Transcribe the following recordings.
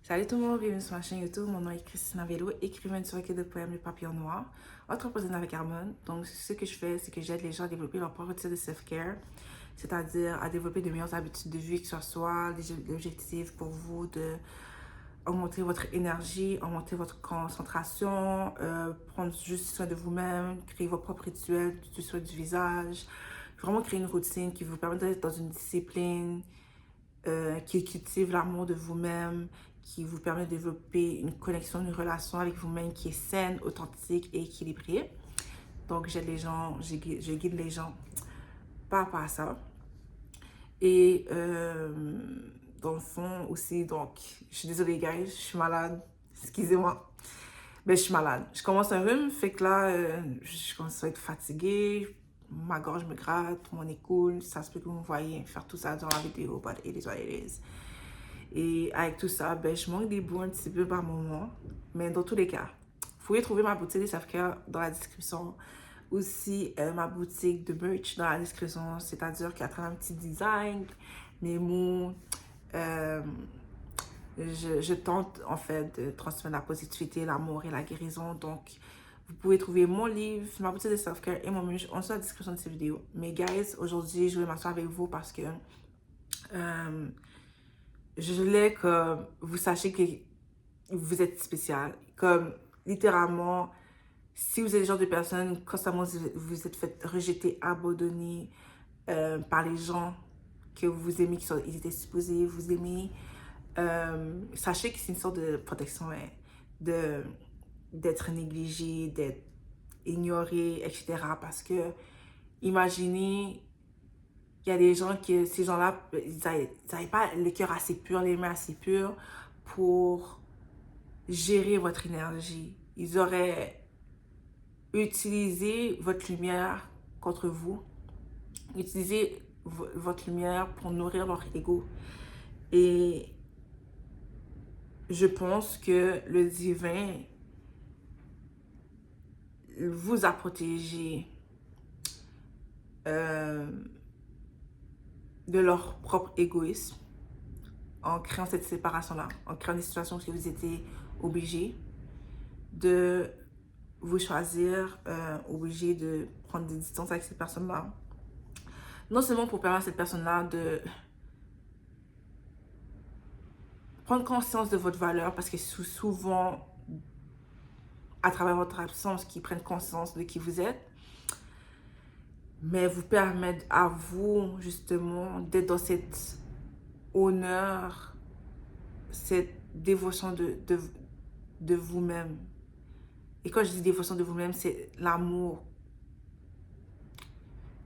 Salut tout le monde, bienvenue sur ma chaîne YouTube. Mon nom est Christina Vélo, écrivaine sur recueil de poèmes Le Papillon Noir, entrepreneuse avec Harmon. Donc, ce que je fais, c'est que j'aide les gens à développer leur propre routine de self-care, c'est-à-dire à développer de meilleures habitudes de vie, que ce soit l'objectif pour vous de augmenter votre énergie, augmenter votre concentration, prendre juste soin de vous-même, créer vos propres rituels du soin du visage, vraiment créer une routine qui vous permet d'être dans une discipline, qui cultive l'amour de vous-même, qui vous permet de développer une connexion, une relation avec vous-même qui est saine, authentique et équilibrée. Donc, j'aide les gens, je guide les gens par rapport à ça. Et dans le fond aussi, donc, je suis désolée, guys, je suis malade. Excusez-moi. Mais je suis malade. Je commence un rhume, fait que là, je commence à être fatiguée. Ma gorge me gratte, mon nez coule. Ça se peut que vous me voyez faire tout ça dans la vidéo, but it is what it is. Et avec tout ça, ben, je manque des bouts un petit peu par moment. Mais dans tous les cas, vous pouvez trouver ma boutique de self-care dans la description. Aussi, ma boutique de merch dans la description. C'est-à-dire qu'à travers un petit design, mes mots, je tente en fait de transmettre la positivité, l'amour et la guérison. Donc, vous pouvez trouver mon livre, ma boutique de self-care et mon merch en dessous de la description de cette vidéo. Mais guys, aujourd'hui, je vais m'asseoir avec vous parce que je voulais que vous sachiez que vous êtes spécial. Comme littéralement, si vous êtes le genre de personne, constamment vous êtes fait rejeter, abandonner par les gens que vous aimez, ils étaient supposés vous aimer, sachez que c'est une sorte de protection, hein, d'être négligé, d'être ignoré, etc. Parce que, imaginez, il y a des gens qui, ces gens-là, ils n'avaient pas le cœur assez pur, les mains assez pures pour gérer votre énergie. Ils auraient utilisé votre lumière contre vous, utilisé votre lumière pour nourrir leur ego. Et je pense que le divin vous a protégé de leur propre égoïsme en créant cette séparation-là, en créant des situations où vous étiez obligés de vous choisir, obligés de prendre des distances avec cette personne-là. Non seulement pour permettre à cette personne-là de prendre conscience de votre valeur, parce que c'est souvent à travers votre absence qu'ils prennent conscience de qui vous êtes, mais vous permettre à vous justement d'être dans cet honneur, cette dévotion de vous-même. Et quand je dis dévotion de vous-même, c'est l'amour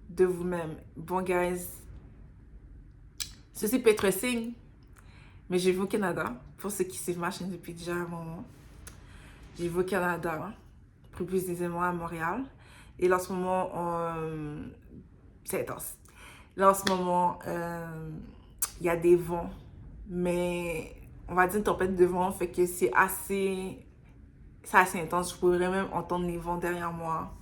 de vous-même. Bon, guys, ceci peut être un signe, mais je vis au Canada. Pour ceux qui suivent ma chaîne depuis déjà un moment, je vis au Canada, plus précisément à Montréal. Et là, en ce moment, c'est intense. Là, en ce moment, il y a des vents, mais on va dire une tempête de vent, fait que c'est assez intense. Je pourrais même entendre les vents derrière moi.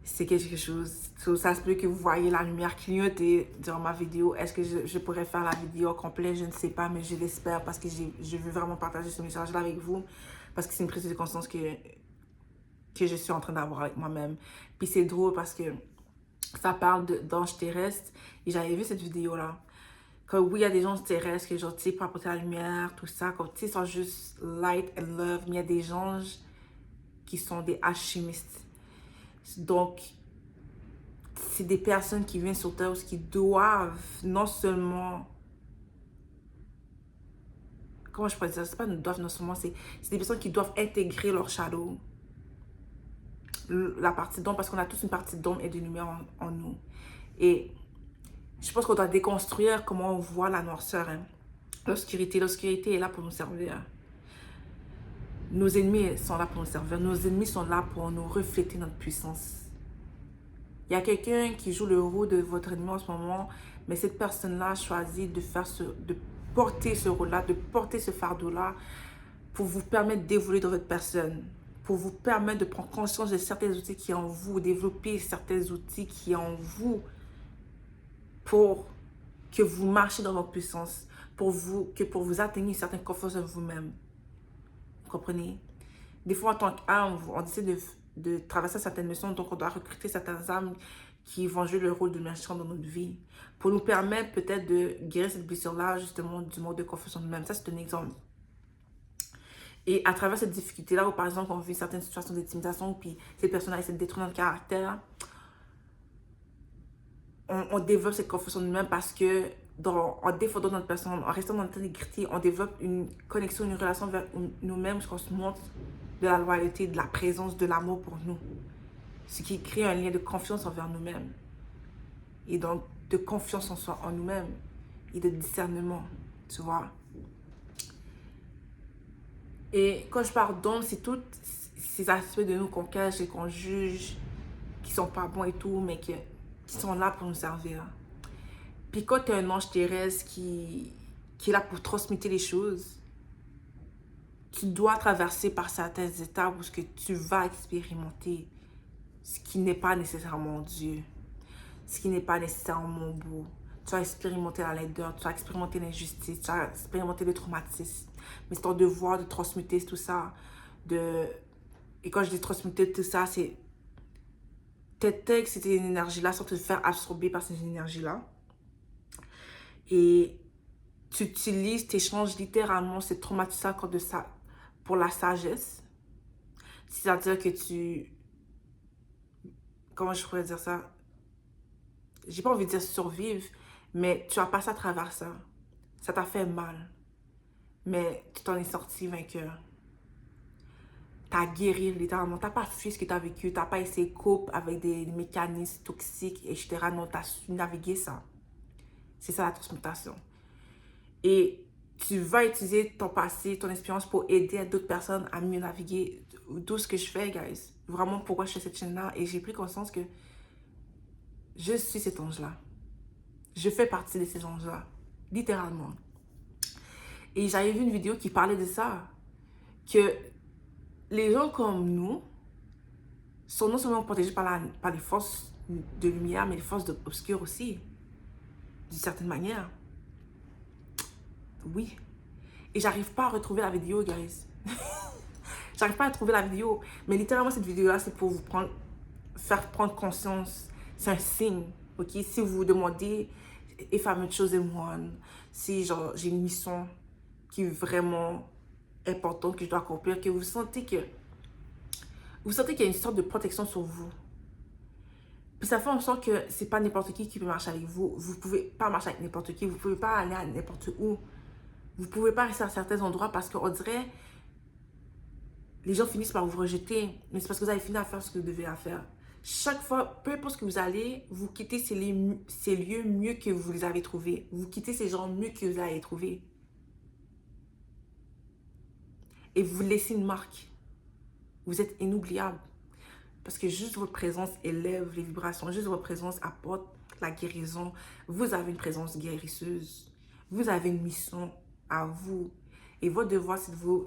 C'est quelque chose. Ça se peut que vous voyez la lumière clignoter durant ma vidéo. Est-ce que je pourrais faire la vidéo au complet? Je ne sais pas, mais je l'espère parce que je veux vraiment partager ce message-là avec vous. Parce que c'est une prise de conscience que je suis en train d'avoir avec moi-même. Puis c'est drôle parce que ça parle d'anges terrestres. Et j'avais vu cette vidéo-là. Que oui, il y a des gens terrestres qui, genre, tu sais, pour apporter la lumière, tout ça. Comme, tu sais, ils sont juste light and love. Mais il y a des anges qui sont des alchimistes. Donc, c'est des personnes qui viennent sur Terre qui doivent non seulement... Comment je pourrais dire? C'est pas nous doivent non seulement, c'est des personnes qui doivent intégrer leur shadow. La partie d'ombre, parce qu'on a tous une partie d'ombre et de lumière en nous. Et je pense qu'on doit déconstruire comment on voit la noirceur. Hein. L'obscurité est là pour nous servir. Nos ennemis sont là pour nous servir. Nos ennemis sont là pour nous refléter notre puissance. Il y a quelqu'un qui joue le rôle de votre ennemi en ce moment, mais cette personne-là choisit de porter ce rôle-là, de porter ce fardeau-là pour vous permettre d'évoluer dans votre personne, pour vous permettre de prendre conscience de certains outils qui sont en vous, développer certains outils qui sont en vous pour que vous marchiez dans votre puissance. pour vous atteindre une certaine confiance en vous-même. Vous comprenez? Des fois, en tant qu'âme, on décide de traverser certaines leçons, donc on doit recruter certaines âmes qui vont jouer le rôle de méchants dans notre vie pour nous permettre peut-être de guérir cette blessure-là, justement, du manque de confiance en nous-mêmes. Ça, c'est un exemple. Et à travers cette difficulté-là, où par exemple, on vit certaines situations d'intimidation, puis ces personnes-là essaient de détruire notre caractère, on développe cette confiance en nous-mêmes parce que en défendant notre personne, en restant dans notre intégrité, on développe une connexion, une relation vers nous-mêmes, parce qu'on se montre de la loyauté, de la présence, de l'amour pour nous. Ce qui crée un lien de confiance envers nous-mêmes. Et donc, de confiance en soi, en nous-mêmes. Et de discernement, tu vois. Et quand je parle d'hommes, c'est tous ces aspects de nous qu'on cache et qu'on juge, qui sont pas bons et tout, mais qui sont là pour nous servir. Puis quand tu as un ange terrestre qui est là pour transmettre les choses, tu dois traverser par certaines étapes où ce que tu vas expérimenter ce qui n'est pas nécessairement Dieu, ce qui n'est pas nécessairement beau. Tu vas expérimenter la laideur, tu vas expérimenter l'injustice, tu vas expérimenter le traumatisme. Mais c'est ton devoir de transmuter tout ça. Et quand je dis transmuter tout ça, c'est tes textes et tes énergies-là sont te faire absorber par ces énergies-là. Et tu utilises, tu échanges littéralement ces traumatismes de ça pour la sagesse. C'est-à-dire que comment je pourrais dire ça? J'ai pas envie de dire survivre, mais tu as passé à travers ça. Ça t'a fait mal. Mais tu t'en es sorti vainqueur. T'as guéri littéralement. T'as pas fui ce que t'as vécu. T'as pas essayé de couper avec des mécanismes toxiques, etc. Non, t'as su naviguer ça. C'est ça la transmutation. Et tu vas utiliser ton passé, ton expérience pour aider d'autres personnes à mieux naviguer. Tout ce que je fais, guys. Vraiment, pourquoi je fais cette chaîne-là. Et j'ai pris conscience que je suis cet ange-là. Je fais partie de ces anges-là. Littéralement. Et j'avais vu une vidéo qui parlait de ça. Que les gens comme nous sont non seulement protégés par les forces de lumière, mais les forces obscures aussi. D'une certaine manière. Oui. Et j'arrive pas à retrouver la vidéo, guys. J'arrive pas à trouver la vidéo. Mais littéralement, cette vidéo-là, c'est pour vous faire prendre conscience. C'est un signe. Ok? Si vous vous demandez, if I'm chosen one, si genre j'ai une mission qui est vraiment importante que je dois accomplir, que vous sentez qu'il y a une sorte de protection sur vous. Puis ça fait en sorte que c'est pas n'importe qui peut marcher avec vous. Vous pouvez pas marcher avec n'importe qui. Vous pouvez pas aller à n'importe où. Vous pouvez pas rester à certains endroits parce qu'on dirait les gens finissent par vous rejeter. Mais c'est parce que vous avez fini à faire ce que vous devez faire. Chaque fois, peu importe ce que vous allez, vous quittez ces lieux mieux que vous les avez trouvés. Vous quittez ces gens mieux que vous avez trouvés. Et vous laissez une marque. Vous êtes inoubliable. Parce que juste votre présence élève les vibrations. Juste votre présence apporte la guérison. Vous avez une présence guérisseuse. Vous avez une mission à vous. Et votre devoir,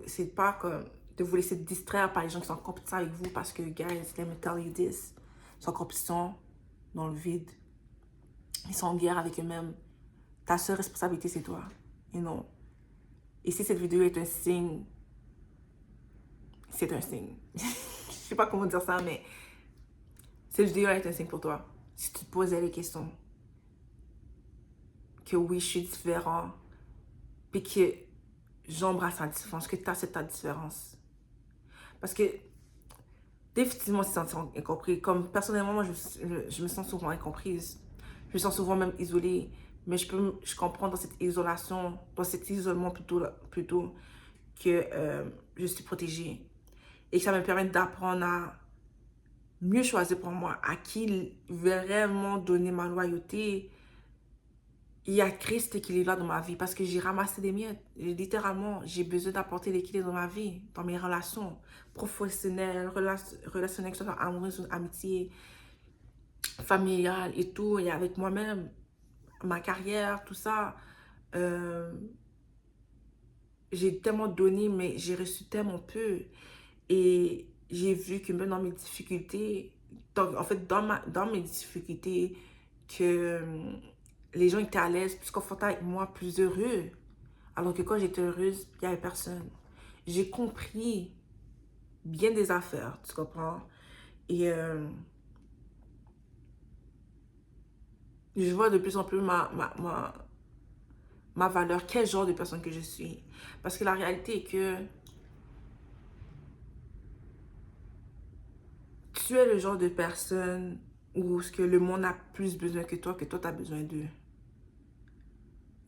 c'est pas comme de vous laisser distraire par les gens qui sont en compétition avec vous. Parce que, guys, let me tell you this. Ils sont en compétition dans le vide. Ils sont en guerre avec eux-mêmes. Ta seule responsabilité, c'est toi. Et non. Et si cette vidéo est un signe, c'est un signe. Je sais pas comment dire ça, mais cette vidéo est un signe pour toi. Si tu te posais les questions, que oui, je suis différent, puis que j'embrasse la différence, que tu acceptes ta différence. Parce que, définitivement, c'est sentir incompris. Comme personnellement, moi, je me sens souvent incomprise. Je me sens souvent même isolée. Mais je comprends dans cette isolation, dans cet isolement plutôt que je suis protégée. Et que ça me permet d'apprendre à mieux choisir pour moi, à qui vraiment donner ma loyauté. Il y a Christ qui est là dans ma vie parce que j'ai ramassé des miettes. Littéralement, j'ai besoin d'apporter l'équilibre dans ma vie, dans mes relations professionnelles, relationnelles, que ce soit amoureuses, amitié, familiale et tout, et avec moi-même, ma carrière, tout ça. J'ai tellement donné, mais j'ai reçu tellement peu. Et j'ai vu que même dans mes difficultés, dans mes difficultés, que les gens étaient à l'aise, plus confortables avec moi, plus heureux. Alors que quand j'étais heureuse, il n'y avait personne. J'ai compris bien des affaires, tu comprends? Et je vois de plus en plus ma valeur, quel genre de personne que je suis. Parce que la réalité est que tu es le genre de personne où ce que le monde a plus besoin que toi tu as besoin d'eux.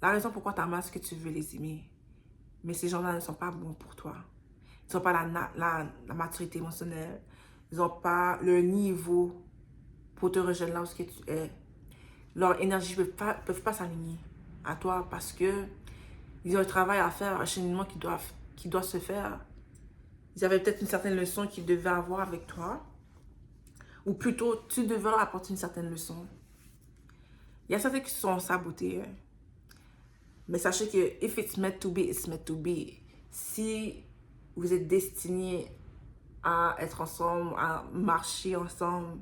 La raison pourquoi tu amas, c'est que tu veux les aimer. Mais ces gens-là ne sont pas bons pour toi. Ils n'ont pas la maturité émotionnelle. Ils n'ont pas le niveau pour te rejoindre là où tu es. Leur énergie ne peuvent pas s'aligner à toi parce que ils ont un travail à faire, un cheminement qui doit se faire. Ils avaient peut-être une certaine leçon qu'ils devaient avoir avec toi. Ou plutôt, tu devais leur apporter une certaine leçon. Il y a certains qui se sont sabotés. Mais sachez que if it's meant to be, it's meant to be. Si vous êtes destinés à être ensemble, à marcher ensemble,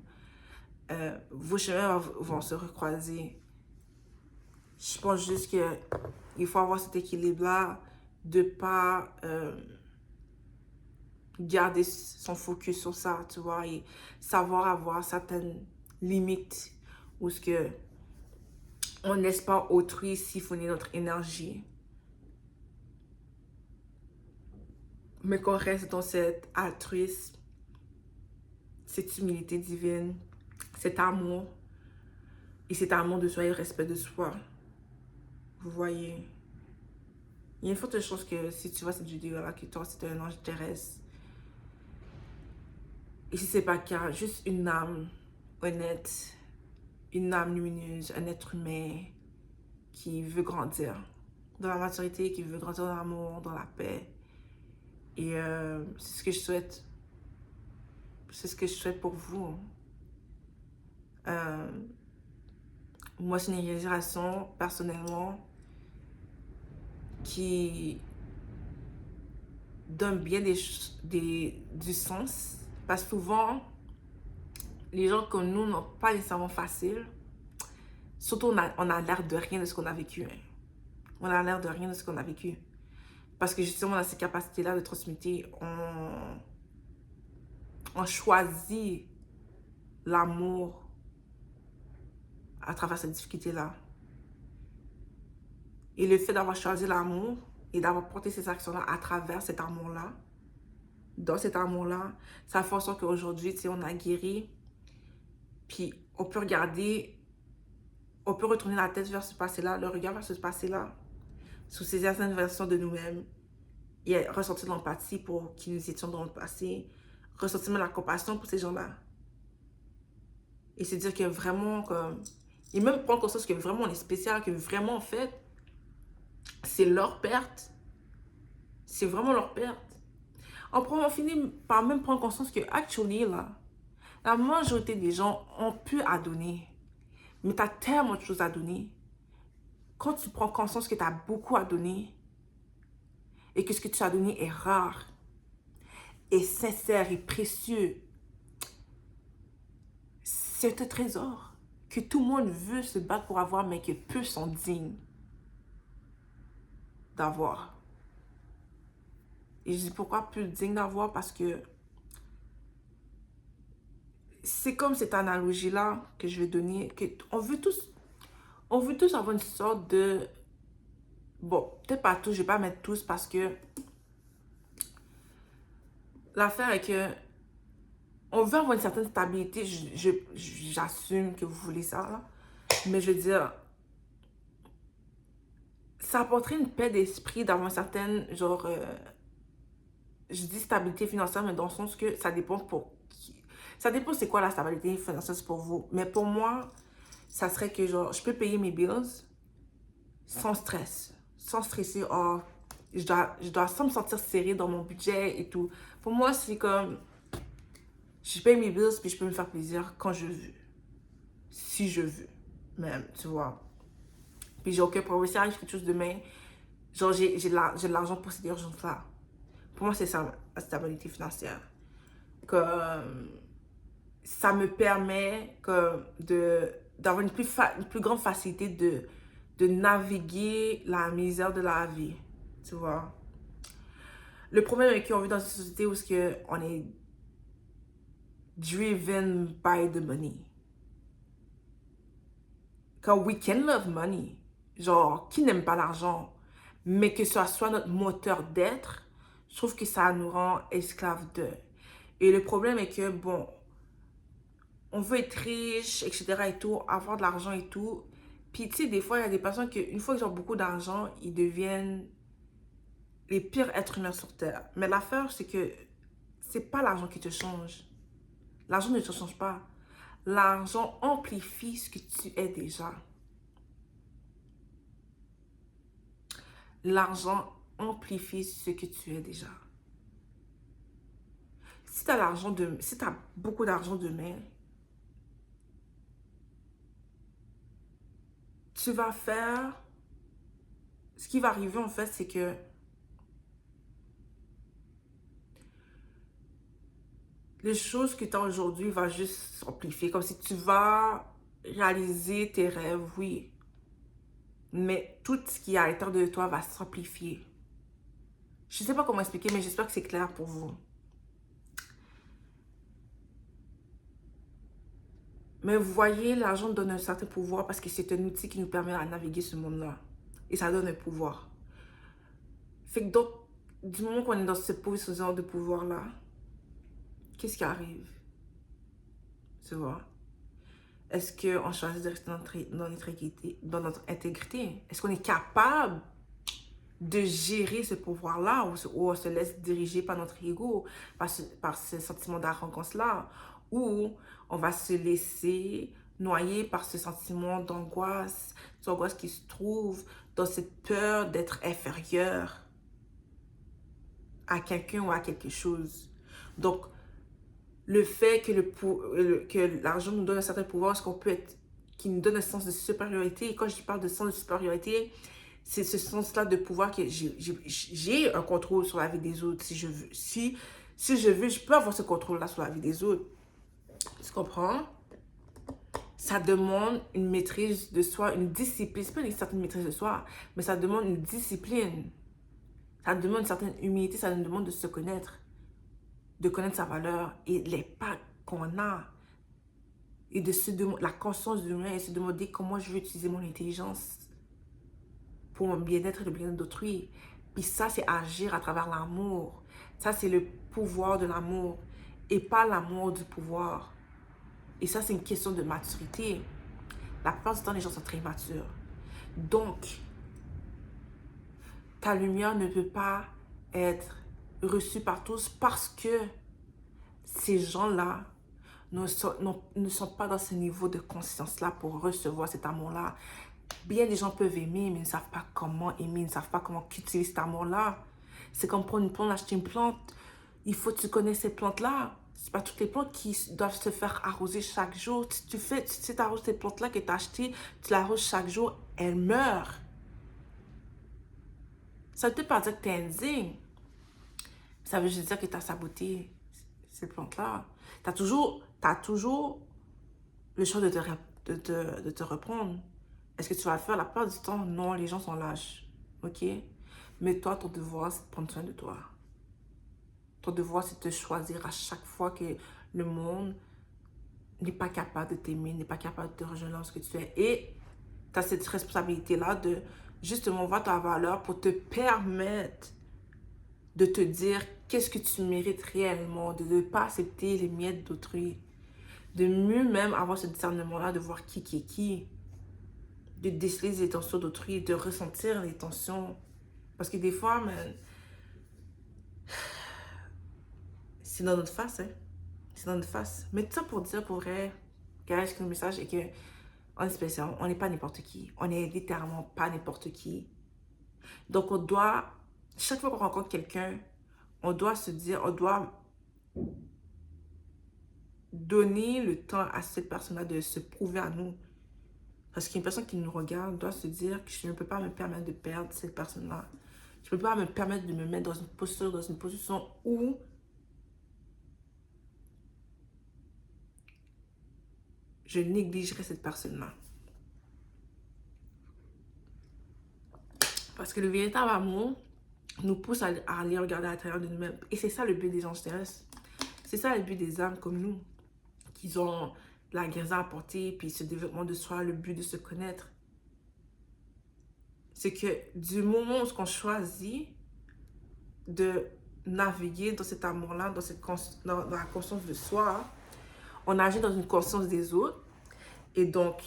vos chemins vont se recroiser. Je pense juste qu'il faut avoir cet équilibre-là de ne pas garder son focus sur ça, tu vois, et savoir avoir certaines limites où ce que on ne laisse pas autrui siphonner notre énergie. Mais qu'on reste dans cet altruisme, cette humilité divine, cet amour, et cet amour de soi et le respect de soi. Vous voyez, il y a une forte chance que si tu vois cette vidéo-là, que toi, c'est un ange terrestre. Et si c'est pas le cas, juste une âme honnête, une âme lumineuse, un être humain qui veut grandir dans la maturité, qui veut grandir dans l'amour, dans la paix. Et c'est ce que je souhaite. C'est ce que je souhaite pour vous. Moi, c'est une réalisation, personnellement, qui donne bien du sens. Parce que souvent, les gens comme nous n'ont pas nécessairement facile. Surtout, on a l'air de rien de ce qu'on a vécu. Hein. On a l'air de rien de ce qu'on a vécu. Parce que justement, on a cette capacité-là de transmuter. On choisit l'amour à travers cette difficulté-là. Et le fait d'avoir choisi l'amour et d'avoir porté ces actions-là à travers cet amour-là, dans cet amour-là, ça fait en sorte qu'aujourd'hui, tu sais, on a guéri. Puis on peut regarder, on peut retourner la tête vers ce passé-là, le regard vers ce passé-là, sous ces certaines versions de nous-mêmes, et ressentir de l'empathie pour qui nous étions dans le passé, ressentir même la compassion pour ces gens-là. Et se dire que vraiment, comme, et même prendre conscience que vraiment on est spécial, que vraiment en fait, c'est leur perte. C'est vraiment leur perte. On finit par même prendre conscience que, actually, là, la majorité des gens ont pu à donner. Mais tu as tellement de choses à donner. Quand tu prends conscience que tu as beaucoup à donner et que ce que tu as donné est rare, est sincère et précieux, c'est un trésor que tout le monde veut se battre pour avoir, mais que peu sont dignes d'avoir. Et je dis pourquoi peu dignes d'avoir? Parce que c'est comme cette analogie-là que je vais donner, que on veut tous avoir une sorte de... Bon, peut-être pas tous, je vais pas mettre tous parce que l'affaire est que on veut avoir une certaine stabilité. J'assume que vous voulez ça, là. Mais je veux dire, ça apporterait une paix d'esprit d'avoir une certaine, genre, je dis stabilité financière, mais dans le sens que ça dépend pour qui. Ça dépend c'est quoi la stabilité financière pour vous. Mais pour moi, ça serait que, genre, je peux payer mes bills sans stress. Sans stresser, oh, je dois sans me sentir serrée dans mon budget et tout. Pour moi, c'est comme, je paye mes bills puis je peux me faire plaisir quand je veux. Si je veux, même, tu vois. Puis j'ai aucun problème. Si arrive quelque chose demain, genre j'ai de l'argent pour cette urgence-là. Pour moi, c'est ça, la stabilité financière. Comme, ça me permet d'avoir une plus grande facilité de naviguer la misère de la vie. Tu vois. Le problème est qu'on vit dans une société où on est driven by the money. Quand we can love money, genre, qui n'aime pas l'argent, mais que ce soit notre moteur d'être, je trouve que ça nous rend esclaves de. Et le problème est que, bon, on veut être riche, etc. et tout, avoir de l'argent et tout. Puis, tu sais, des fois, il y a des personnes qui, une fois qu'ils ont beaucoup d'argent, ils deviennent les pires êtres humains sur Terre. Mais l'affaire, c'est que c'est pas l'argent qui te change. L'argent ne te change pas. L'argent amplifie ce que tu es déjà. L'argent amplifie ce que tu es déjà. Si tu as si tu as beaucoup d'argent demain, tu vas faire, ce qui va arriver en fait, c'est que les choses que tu as aujourd'hui vont juste s'amplifier. Comme si tu vas réaliser tes rêves, oui. Mais tout ce qui est à l'intérieur de toi va s'amplifier. Je ne sais pas comment expliquer, mais j'espère que c'est clair pour vous. Mais vous voyez, l'argent donne un certain pouvoir parce que c'est un outil qui nous permet de naviguer ce monde-là. Et ça donne un pouvoir. Fait que donc, du moment qu'on est dans cette position de pouvoir-là, qu'est-ce qui arrive? Tu vois? Est-ce qu'on choisit de rester dans notre intégrité? Est-ce qu'on est capable de gérer ce pouvoir-là ou on se laisse diriger par notre ego, par ce sentiment d'arrogance-là, ou on va se laisser noyer par ce sentiment d'angoisse, cette angoisse qui se trouve dans cette peur d'être inférieur à quelqu'un ou à quelque chose. Donc, le fait que l'argent nous donne un certain pouvoir, ce qu'on peut être, qui nous donne un sens de supériorité. Et quand je parle de sens de supériorité, c'est ce sens-là de pouvoir que j'ai un contrôle sur la vie des autres. Si je veux, si je veux, je peux avoir ce contrôle-là sur la vie des autres. Tu comprends? Ça demande une maîtrise de soi, une discipline. C'est pas une certaine maîtrise de soi, mais ça demande une discipline. Ça demande une certaine humilité, ça nous demande de se connaître, de connaître sa valeur et l'impact qu'on a. Et de la conscience de l'humain et se demander comment je veux utiliser mon intelligence pour mon bien-être et le bien-être d'autrui. Puis ça, c'est agir à travers l'amour. Ça, c'est le pouvoir de l'amour et pas l'amour du pouvoir. Et ça, c'est une question de maturité. La plupart du temps, les gens sont très matures. Donc, ta lumière ne peut pas être reçue par tous parce que ces gens-là ne sont pas dans ce niveau de conscience-là pour recevoir cet amour-là. Bien des gens peuvent aimer, mais ils ne savent pas comment aimer, ils ne savent pas comment cultiver cet amour-là. C'est comme prendre une plante, acheter une plante. Il faut que tu connaisses cette plante-là. C'est pas toutes les plantes qui doivent se faire arroser chaque jour. Si tu arroses cette plante-là que tu as achetée, tu l'arroses chaque jour, elle meurt. Ça ne veut pas dire que tu es indigne. Ça veut juste dire que tu as saboté cette plante-là. Tu as toujours le choix de te reprendre. Est-ce que tu vas le faire? La plupart du temps, non, les gens sont lâches. Ok? Mais toi, ton devoir, c'est de prendre soin de toi. Ton devoir, c'est de te choisir à chaque fois que le monde n'est pas capable de t'aimer, n'est pas capable de te rejoindre dans ce que tu fais. Et tu as cette responsabilité-là de justement voir ta valeur pour te permettre de te dire qu'est-ce que tu mérites réellement, de ne pas accepter les miettes d'autrui, de mieux même avoir ce discernement-là, de voir qui est qui, de déceler les tensions d'autrui, de ressentir les tensions. Parce que des fois, man, c'est dans notre face, hein. C'est dans notre face. Mais tout ça pour dire, pour vrai, guys, que le message est que on est spécial, on n'est pas n'importe qui. On n'est littéralement pas n'importe qui. Donc, on doit, chaque fois qu'on rencontre quelqu'un, on doit se dire, on doit donner le temps à cette personne-là de se prouver à nous. Parce qu'une personne qui nous regarde doit se dire que je ne peux pas me permettre de perdre cette personne-là. Je ne peux pas me permettre de me mettre dans une position où je négligerai cette personne-là. Parce que le véritable amour, nous pousse à aller regarder à l'intérieur de nous-mêmes. Et c'est ça le but des anges terrestres. C'est ça le but des âmes comme nous, qui ont la guérison à apporter, puis ce développement de soi, le but de se connaître. C'est que du moment où on choisit de naviguer dans cet amour-là, dans la conscience de soi, on agit dans une conscience des autres. Et donc,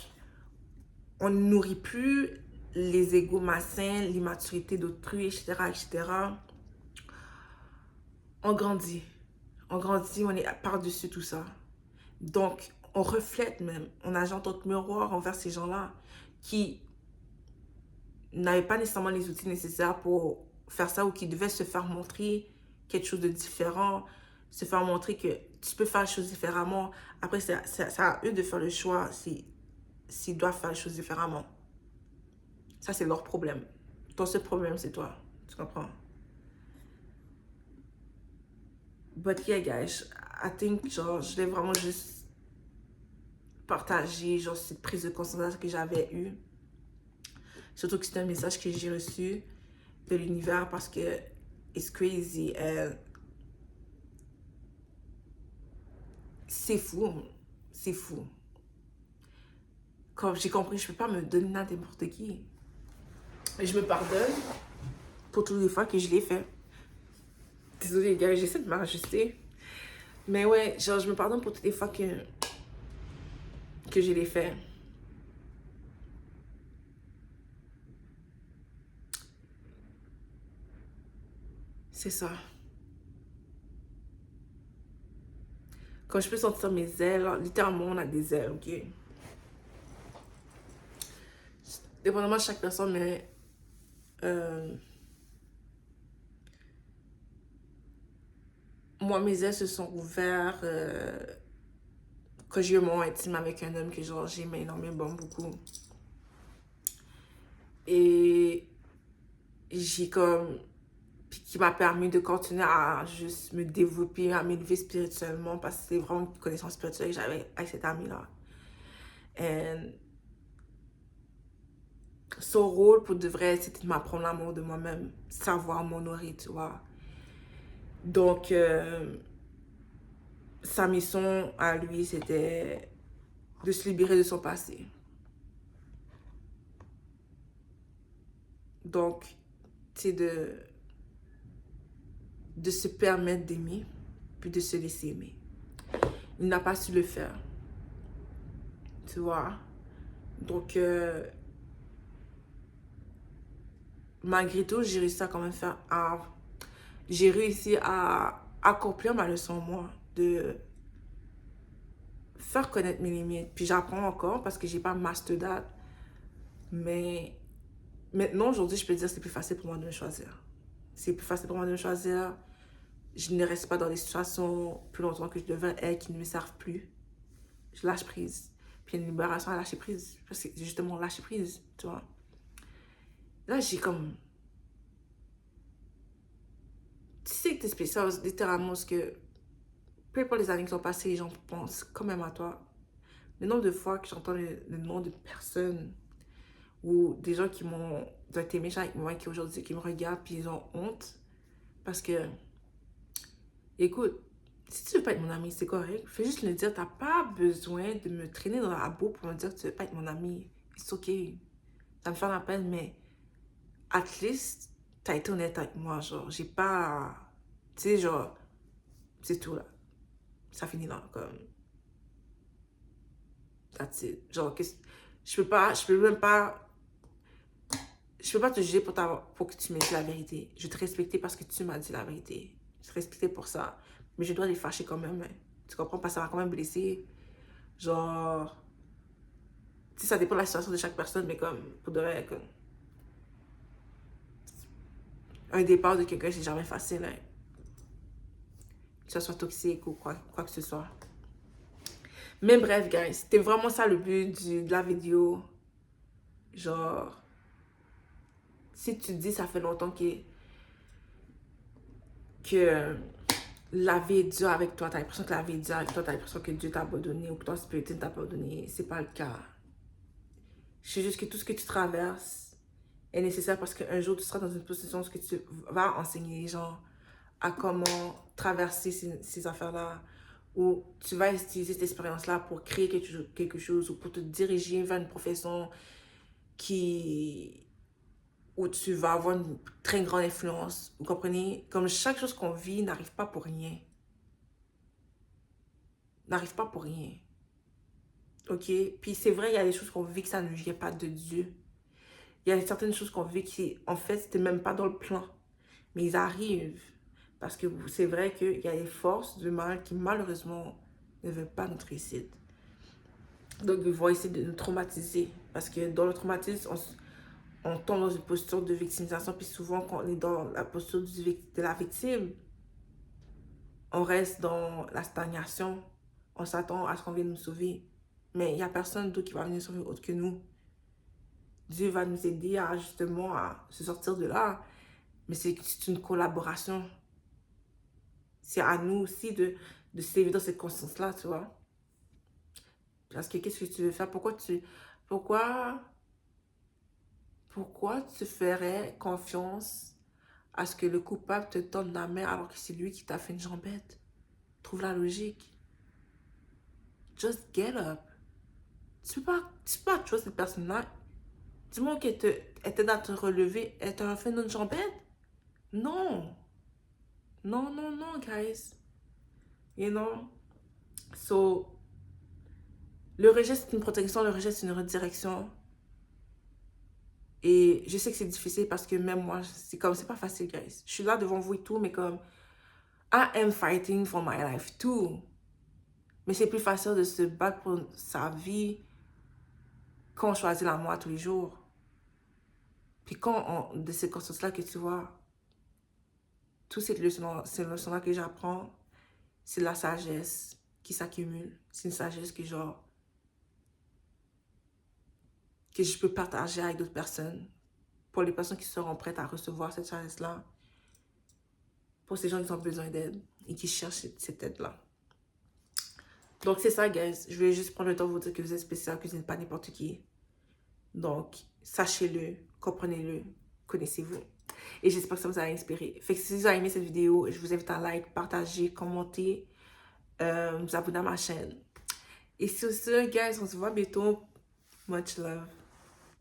on ne nourrit plus les égos malsains, l'immaturité d'autrui, etc., etc. On grandit. On grandit, on est par-dessus tout ça. Donc, on reflète même, on agit en tant que miroir envers ces gens-là qui n'avaient pas nécessairement les outils nécessaires pour faire ça ou qui devaient se faire montrer quelque chose de différent, se faire montrer que tu peux faire les choses différemment. Après, c'est à eux de faire le choix s'ils doivent faire les choses différemment. Ça, c'est leur problème. Ton seul problème, c'est toi. Tu comprends? But yeah, guys, I think, genre, je l'ai vraiment juste partagé, genre, cette prise de conscience que j'avais eue. Surtout que c'est un message que j'ai reçu de l'univers parce que it's crazy. C'est fou. C'est fou. Comme j'ai compris, je peux pas me donner à n'importe qui. Et je me pardonne pour toutes les fois que je l'ai fait. Désolée, les gars, j'essaie de m'ajuster. Mais ouais, genre, je me pardonne pour toutes les fois que je l'ai fait. C'est ça. Quand je peux sentir mes ailes, littéralement, on a des ailes, ok? Dépendamment de chaque personne, mais moi, mes ailes se sont ouvertes quand j'ai eu un moment intime avec un homme que genre j'aimais énormément beaucoup. Et j'ai comme... Puis qui m'a permis de continuer à juste me développer, à m'élever spirituellement parce que c'était vraiment une connaissance spirituelle que j'avais avec cet ami-là. Et son rôle pour de vrai, c'était de m'apprendre l'amour de moi-même, savoir m'honorer, tu vois. Donc, sa mission à lui, c'était de se libérer de son passé. Donc, c'est de se permettre d'aimer, puis de se laisser aimer. Il n'a pas su le faire. Tu vois? Donc, malgré tout, j'ai réussi à quand même j'ai réussi à accomplir ma leçon, moi, de faire connaître mes limites. Puis j'apprends encore parce que j'ai pas master that. Mais maintenant, aujourd'hui, je peux dire que c'est plus facile pour moi de me choisir. C'est plus facile pour moi de me choisir. Je ne reste pas dans des situations plus longtemps que je devrais être qui ne me servent plus. Je lâche prise. Puis il y a une libération à lâcher prise. Parce que c'est justement lâcher prise, tu vois. Là, j'ai comme... Tu sais que t'es spécial, littéralement, parce que peu importe les années qui sont passées, les gens pensent quand même à toi. Le nombre de fois que j'entends le nom de personnes ou des gens qui m'ont été méchants avec moi, qui aujourd'hui, qui me regardent, puis ils ont honte. Parce que, écoute, si tu veux pas être mon ami, c'est correct. Fais juste le dire. T'as pas besoin de me traîner dans la boue pour me dire que tu veux pas être mon ami. C'est ok. Ça me fait la peine, mais at least, t'as été honnête avec moi. Genre, j'ai pas... Tu sais, genre, c'est tout là. Ça finit là, comme... That's it. Genre, je peux pas te juger pour que tu m'aies dit la vérité. Je te respectais parce que tu m'as dit la vérité. Je te respectais pour ça. Mais je dois les fâcher quand même. Hein. Tu comprends? Parce que ça m'a quand même blessé. Genre... Tu sais, ça dépend de la situation de chaque personne, mais comme, pour de vrai, comme... Un départ de quelqu'un, c'est jamais facile, hein. Que ça soit toxique ou quoi que ce soit. Mais bref, guys, c'était vraiment ça le but de la vidéo. Genre... Si tu te dis, ça fait longtemps que la vie est dure avec toi, t'as l'impression que la vie est dure avec toi, t'as l'impression que Dieu t'a abandonné ou que ton spiritualité t'a abandonné, c'est pas le cas. C'est juste que tout ce que tu traverses est nécessaire parce qu'un jour, tu seras dans une position où tu vas enseigner les gens à comment traverser ces affaires-là, ou tu vas utiliser cette expérience-là pour créer quelque chose ou pour te diriger vers une profession qui, où tu vas avoir une très grande influence. Vous comprenez? Comme chaque chose qu'on vit n'arrive pas pour rien. N'arrive pas pour rien. OK? Puis c'est vrai, il y a des choses qu'on vit que ça ne vient pas de Dieu. Il y a certaines choses qu'on vit qui, en fait, c'était même pas dans le plan. Mais ils arrivent. Parce que c'est vrai qu'il y a des forces du mal qui, malheureusement, ne veulent pas notre réussite. Donc, ils vont essayer de nous traumatiser. Parce que dans le traumatisme, on tombe dans une posture de victimisation. Puis souvent, quand on est dans la posture de la victime, on reste dans la stagnation. On s'attend à ce qu'on vienne nous sauver. Mais il n'y a personne d'autre qui va venir nous sauver autre que nous. Dieu va nous aider à justement à se sortir de là. Mais c'est une collaboration. C'est à nous aussi de s'élever dans cette conscience-là, tu vois. Parce que qu'est-ce que tu veux faire? Pourquoi tu ferais confiance à ce que le coupable te donne la main alors que c'est lui qui t'a fait une jambette? Trouve la logique. Just get up. Tu peux pas tuer cette personne-là. Dis-moi qu'elle t'aide à te relever. Elle t'a fait une jambette? Non. Non, non, non, guys. You know? So, le rejet, c'est une protection. Le rejet, c'est une redirection. Et je sais que c'est difficile parce que même moi, c'est pas facile, guys. Je suis là devant vous et tout, mais comme, I am fighting for my life too. Mais c'est plus facile de se battre pour sa vie quand on choisit la moi tous les jours. Puis quand de ces consciences-là que tu vois, toutes ces leçons-là que j'apprends, c'est de la sagesse qui s'accumule. C'est une sagesse que genre, que je peux partager avec d'autres personnes. Pour les personnes qui seront prêtes à recevoir cette sagesse-là. Pour ces gens qui ont besoin d'aide et qui cherchent cette aide-là. Donc, c'est ça, guys. Je voulais juste prendre le temps de vous dire que vous êtes spécial, que vous n'êtes pas n'importe qui. Donc, sachez-le, comprenez-le, connaissez-vous. Et j'espère que ça vous a inspiré. Fait que si vous avez aimé cette vidéo, je vous invite à like, partager, commenter, vous abonner à ma chaîne. Et sur ce, guys, on se voit bientôt. Much love.